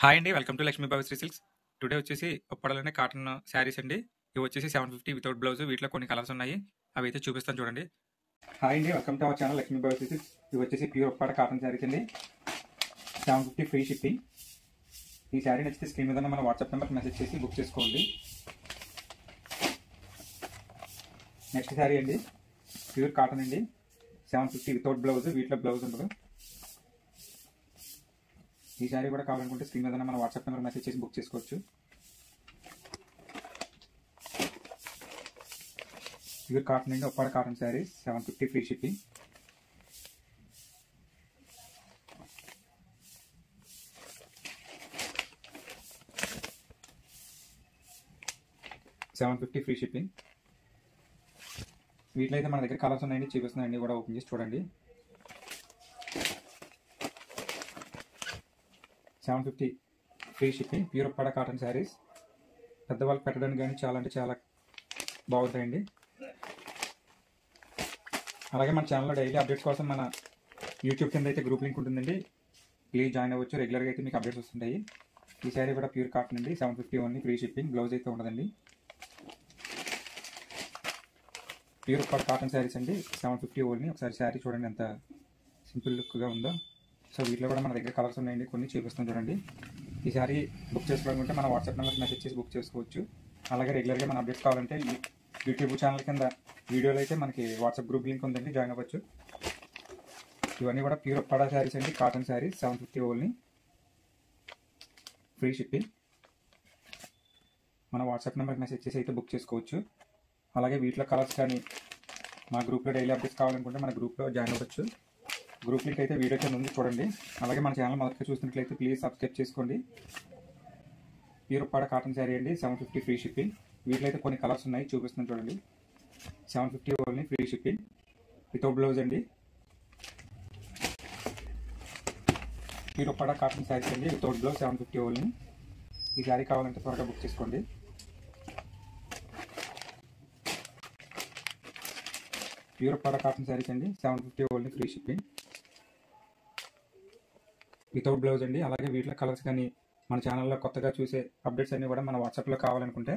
Hi అండి. Welcome to Lakshmi భావి Shri silks. Today వచ్చేసి ఉప్పడలోనే కాటన్ శారీస్ అండి. ఇవి వచ్చేసి 750 వితౌట్ బ్లౌజ్. వీటిలో కొన్ని కలర్స్ ఉన్నాయి. అవి అయితే చూపిస్తాను చూడండి. హాయ్ అండి. Welcome to our channel Lakshmi భావి శ్రీ సిల్క్స్. ఇవి వచ్చేసి ప్యూర్ ఉప్పాడ కాటన్ శారీస్ అండి. 750 ఫ్రీ షిప్పింగ్. ఈ శారీ నచ్చితే స్క్రీన్ మీద మన వాట్సాప్ నెంబర్కి మెసేజ్ చేసి బుక్ చేసుకోండి. నెక్స్ట్ శారీ అండి, ప్యూర్ కాటన్ అండి. 750 వితౌట్ బ్లౌజ్. వీటిలో బ్లౌజ్ ఉండదు. ఈ శారీ కూడా కావాలనుకుంటే స్క్రీన్ మీద మన వాట్సాప్ నెంబర్ మెసేజ్ చేసి బుక్ చేసుకోవచ్చు. ప్యూర్ కాటన్ అండి, Uppada cotton saris 750 free shipping. $750 free shipping. వీటిలో అయితే మన దగ్గర కలర్స్ ఉన్నాయండి, చూపిస్తున్నాయండి, కూడా ఓపెన్ చేసి చూడండి. 750 free shipping. Pure Uppada cotton saris పెద్దవాళ్ళకి పెట్టడానికి కానీ చాలా అంటే చాలా బాగుంటాయండి. అలాగే మన ఛానల్లో డైలీ అప్డేట్స్ కోసం మన యూట్యూబ్ కింద అయితే గ్రూప్ లింక్ ఉంటుందండి, ప్లీజ్ జాయిన్ అవ్వచ్చు. రెగ్యులర్గా అయితే మీకు అప్డేట్స్ వస్తుంటాయి. ఈ శారీ కూడా ప్యూర్ కాటన్ అండి, 750 ఓన్లీ, ఫ్రీ షిప్పింగ్. బ్లౌజ్ అయితే ఉండదండి. ప్యూర్ ఉప్పాడ కాటన్ శారీస్ అండి, 750 ఓన్లీ. ఒకసారి శారీ చూడండి ఎంత సింపుల్ లుక్గా ఉందో. సో వీటిలో కూడా మన దగ్గర కలర్స్ ఉన్నాయండి, కొన్ని చూపిస్తాం చూడండి. ఈ శారీ బుక్ చేసుకోవాలనుకుంటే మన వాట్సాప్ నెంబర్కి మెసేజ్ చేసి బుక్ చేసుకోవచ్చు. అలాగే రెగ్యులర్గా మన అప్డేట్స్ కావాలంటే యూట్యూబ్ ఛానల్ కింద వీడియోలో అయితే మనకి వాట్సాప్ గ్రూప్ లింక్ ఉందండి, జాయిన్ అవ్వచ్చు. ఇవన్నీ కూడా ప్యూర్ ఉప్పాడ శారీస్ అండి, cotton saris 750 only, free shipping. మన వాట్సాప్ నెంబర్కి మెసేజ్ చేసి అయితే బుక్ చేసుకోవచ్చు. అలాగే వీటిలో కలర్స్ కానీ మా గ్రూప్లో డైలీ అప్డేట్స్ కావాలనుకుంటే మన గ్రూప్లో జాయిన్ అవ్వచ్చు. గ్రూప్ లింక్ అయితే వీడియో కింద ఉంది, చూడండి. అలాగే మన ఛానల్ మొదటిగా చూసినట్లయితే ప్లీజ్ సబ్స్క్రైబ్ చేసుకోండి. ప్యూర్ ఉప్పాడ కాటన్ శారీ అండి, 750 ఫ్రీ షిప్పింగ్. వీటిలో అయితే కొన్ని కలర్స్ ఉన్నాయి, చూపిస్తున్నాను చూడండి. 750 only, free shipping, without blouse అండి. ప్యూర్ ఉప్పాడ కాటన్ శారీస్ అండి, వితౌట్ బ్లౌజ్, 750 ఓన్లీ. ఈ శారీ కావాలంటే త్వరగా బుక్ చేసుకోండి. ప్యూర్ ఉప్పాడ కాటన్ శారీస్ అండి, 750 only, free shipping, without blouse అండి. అలాగే వీటిలో కలర్స్ కానీ మన ఛానల్లో కొత్తగా చూసే అప్డేట్స్ అన్నీ కూడా మన వాట్సాప్లో కావాలనుకుంటే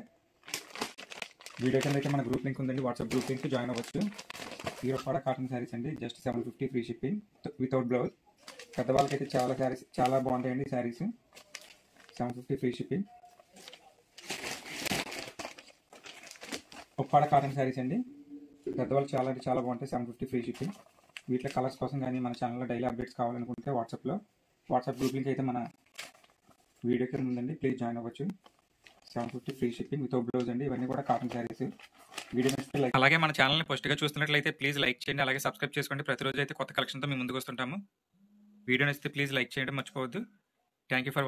వీడియో కింద అయితే మన గ్రూప్ లింక్ ఉందండి, వాట్సాప్ గ్రూప్ లింక్ జాయిన్ అవ్వచ్చు. ప్యూర్ ఉప్పాడ కాటన్ శారీస్ అండి, just 750 free shipping, without blouse. పెద్దవాళ్ళకైతే చాలా శారీస్ చాలా బాగుంటాయండి. Sarees 750 free shipping. Uppada cotton sarees అండి, పెద్దవాళ్ళు చాలా అంటే చాలా బాగుంటాయి, 750 ఫ్రీ షిప్పింగ్. వీటిలో కలర్స్ కోసం కానీ మన ఛానల్లో డైలీ అప్డేట్స్ కావాలనుకుంటే వాట్సాప్ గ్రూప్ లింక్ అయితే మన వీడియో కింద ఉందండి, ప్లీజ్ జాయిన్ అవ్వచ్చు. 750 ఫ్రీ షిప్పింగ్, వితౌట్ బ్లౌజ్ అండి. ఇవన్నీ కూడా కాటన్ శారీస్. వీడియో నచ్చితే లైక్, అలాగే మన ఛానల్ని ఫస్ట్గా చూస్తున్నట్లయితే ప్లీజ్ లైక్ చేయండి, అలాగే సబ్స్క్రైబ్ చేసుకోండి. ప్రతిరోజు అయితే కొత్త కలెక్షన్తో మేము ముందుకు వస్తుంటాము. వీడియో నచ్చితే ప్లీజ్ లైక్ చేయడం మర్చిపోవద్దు. Thank you for